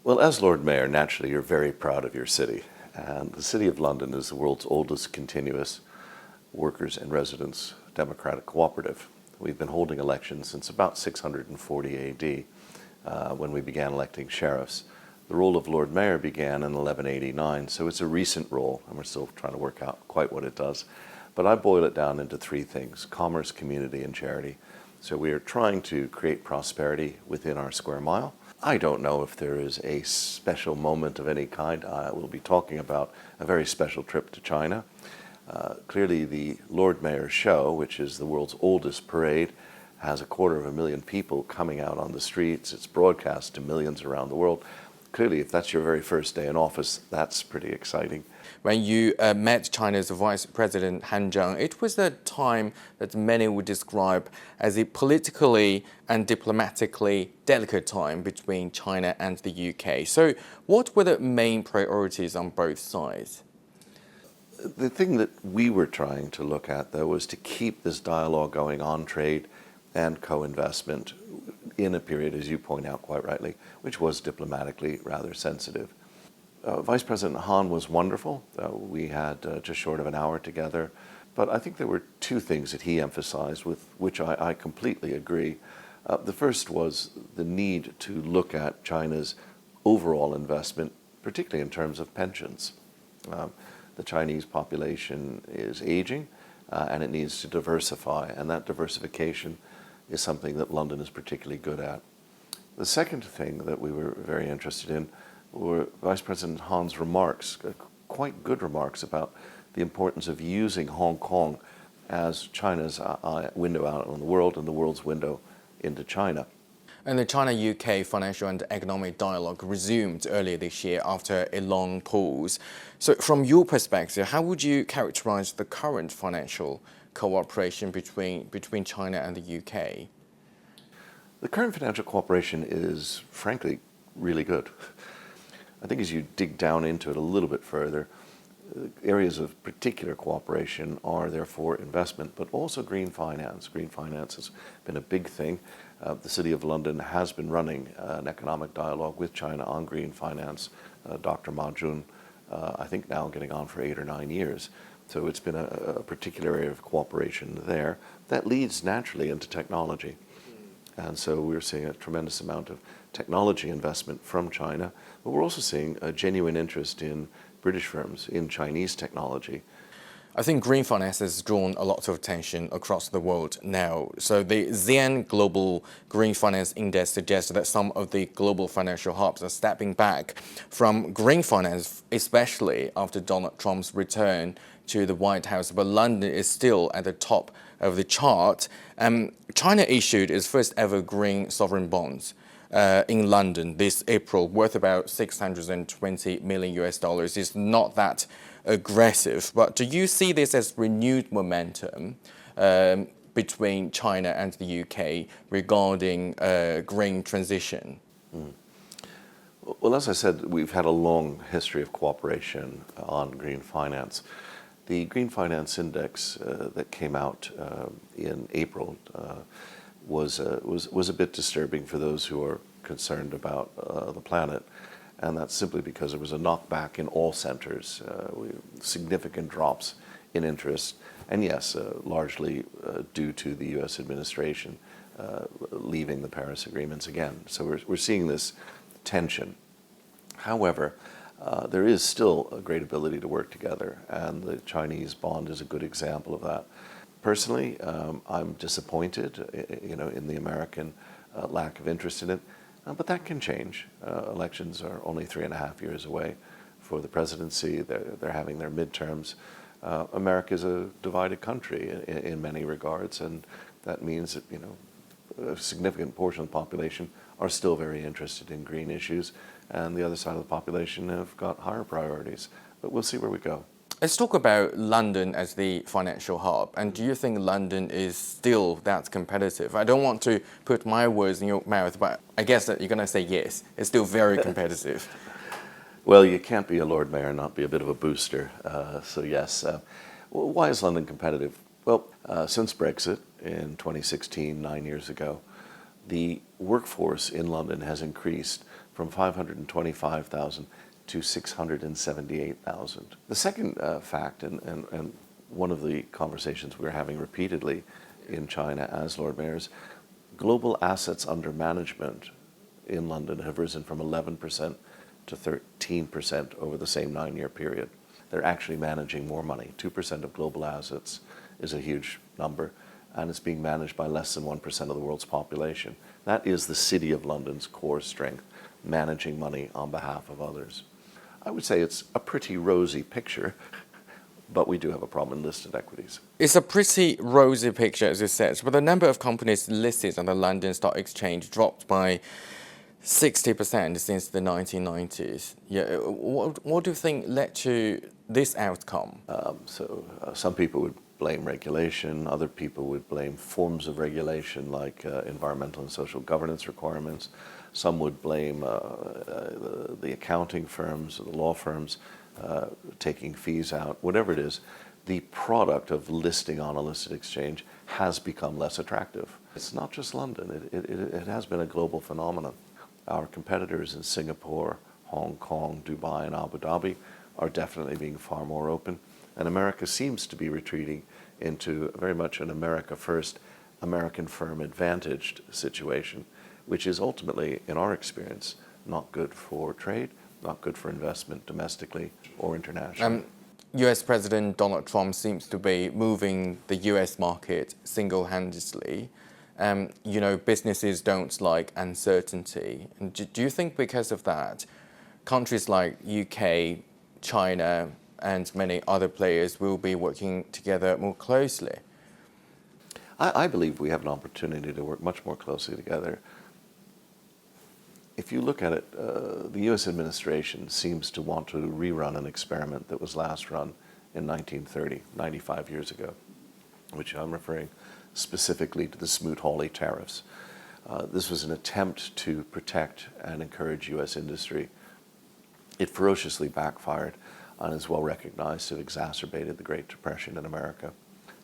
Well, as Lord Mayor, naturally you're very proud of your city. And the City of London is the world's oldest continuous workers and residents democratic cooperative. We've been holding elections since about 640 AD, when we began electing sheriffs. The role of Lord Mayor began in 1189, so it's a recent role, and we're still trying to work out quite what it does. But I boil it down into three things: commerce, community, and charity. So we are trying to create prosperity within our square mile. I don't know if there is a special moment of any kind. We'll be talking about a very special trip to China. Clearly the Lord Mayor Show, which is the world's oldest parade, has 250,000 people coming out on the streets. It's broadcast to millions around the world. Clearly, if that's your very first day in office, that's pretty exciting. When you met China's Vice President Han Zheng, it was a time that many would describe as a politically and diplomatically delicate time between China and the UK. So what were the main priorities on both sides? The thing that we were trying to look at, though, was to keep this dialogue going on trade and co-investment in a period, as you point out quite rightly, which was diplomatically rather sensitive. Vice President Han was wonderful. We had just short of an hour together. But I think there were two things that he emphasized with which I completely agree. The first was the need to look at China's overall investment, particularly in terms of pensions. The Chinese population is aging, and it needs to diversify, and that diversification is something that London is particularly good at. The second thing that we were very interested in were Vice President Han's remarks, quite good remarks about the importance of using Hong Kong as China's window out on the world and the world's window into China. And the China-UK financial and economic dialogue resumed earlier this year after a long pause. So from your perspective, how would you characterize the current financial cooperation between China and the UK? The current financial cooperation is, frankly, really good. I think as you dig down into it a little bit further, areas of particular cooperation are therefore investment, but also green finance. Green finance has been a big thing. The City of London has been running an economic dialogue with China on green finance. Dr. Ma Jun, I think now getting on for 8 or 9 years. So it's been a particular area of cooperation there that leads naturally into technology. And so we're seeing a tremendous amount of technology investment from China, but we're also seeing a genuine interest in British firms in Chinese technology. I think green finance has drawn a lot of attention across the world now. So the Xi'an Global Green Finance Index suggests that some of the global financial hubs are stepping back from green finance, especially after Donald Trump's return to the White House. But London is still at the top of the chart. China issued its first ever green sovereign bonds in London this April, worth about $620 million US. It's not that aggressive, but do you see this as renewed momentum between China and the UK regarding green transition? Well, as I said, we've had a long history of cooperation on green finance. The Green Finance Index that came out in April was a bit disturbing for those who are concerned about the planet, and that's simply because there was a knockback in all centers, significant drops in interest, and yes, largely due to the U.S. administration leaving the Paris agreements again. So we're seeing this tension. However, there is still a great ability to work together, and the Chinese bond is a good example of that. Personally, I'm disappointed, in the American lack of interest in it, but that can change. Elections are only 3.5 years away for the presidency. They're having their midterms. America is a divided country in many regards, and that means that a significant portion of the population are still very interested in green issues, and the other side of the population have got higher priorities. But we'll see where we go. Let's talk about London as the financial hub. And do you think London is still that competitive? I don't want to put my words in your mouth, but I guess that you're going to say yes. It's still very competitive. Well, you can't be a Lord Mayor and not be a bit of a booster. So yes. Why is London competitive? Well, since Brexit in 2016, 9 years ago, the workforce in London has increased from 525,000 to 678,000. The second fact, and one of the conversations we're having repeatedly in China as Lord Mayors, global assets under management in London have risen from 11% to 13% over the same 9-year period. They're actually managing more money. 2% of global assets is a huge number, and it's being managed by less than 1% of the world's population. That is the City of London's core strength, managing money on behalf of others. I would say it's a pretty rosy picture, but we do have a problem in listed equities. It's a pretty rosy picture, as you said, but the number of companies listed on the London Stock Exchange dropped by 60% since the 1990s. Yeah, what do you think led to this outcome? Some people would blame regulation, other people would blame forms of regulation like environmental and social governance requirements. Some would blame the accounting firms or the law firms taking fees out. Whatever it is, the product of listing on a listed exchange has become less attractive. It's not just London, it has been a global phenomenon. Our competitors in Singapore, Hong Kong, Dubai, and Abu Dhabi are definitely being far more open. And America seems to be retreating into very much an America first, American firm advantaged situation, which is ultimately, in our experience, not good for trade, not good for investment domestically or internationally. US President Donald Trump seems to be moving the US market single-handedly. Businesses don't like uncertainty. And do you think because of that, countries like UK, China, and many other players will be working together more closely? I believe we have an opportunity to work much more closely together. If you look at it, the US administration seems to want to rerun an experiment that was last run in 1930, 95 years ago, which I'm referring specifically to the Smoot-Hawley tariffs. This was an attempt to protect and encourage US industry. It ferociously backfired and is well recognized to have exacerbated the Great Depression in America.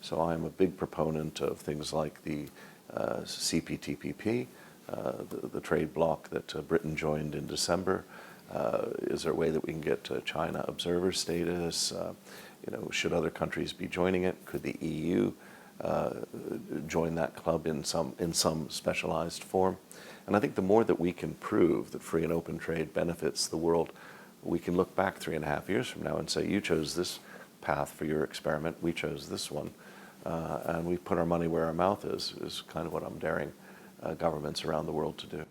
So I am a big proponent of things like the CPTPP, the trade bloc that Britain joined in December. Is there a way that we can get China observer status? Should other countries be joining it? Could the EU join that club in some specialized form? And I think the more that we can prove that free and open trade benefits the world, we can look back 3.5 years from now and say, you chose this path for your experiment, we chose this one, and we put our money where our mouth is kind of what I'm daring governments around the world to do.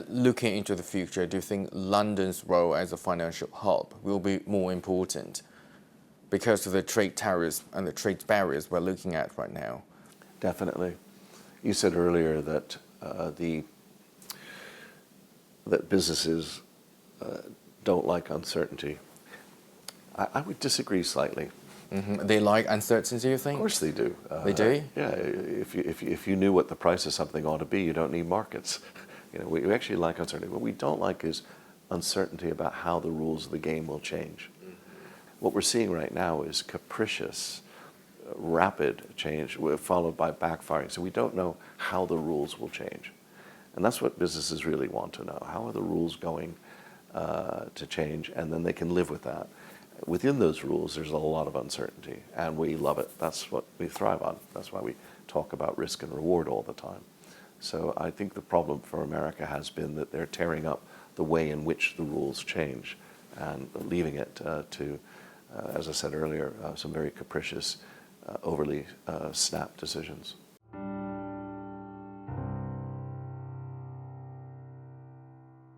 Looking into the future, do you think London's role as a financial hub will be more important because of the trade tariffs and the trade barriers we're looking at right now? Definitely. You said earlier that that businesses don't like uncertainty. I would disagree slightly. Mm-hmm. They like uncertainty, you think? Of course they do. They do? Yeah. If you knew what the price of something ought to be, you don't need markets. We actually like uncertainty. What we don't like is uncertainty about how the rules of the game will change. What we're seeing right now is capricious, rapid change followed by backfiring. So we don't know how the rules will change. And that's what businesses really want to know. How are the rules going to change? And then they can live with that. Within those rules, there's a lot of uncertainty, and we love it. That's what we thrive on. That's why we talk about risk and reward all the time. So I think the problem for America has been that they're tearing up the way in which the rules change and leaving it to, as I said earlier, some very capricious, overly snap decisions.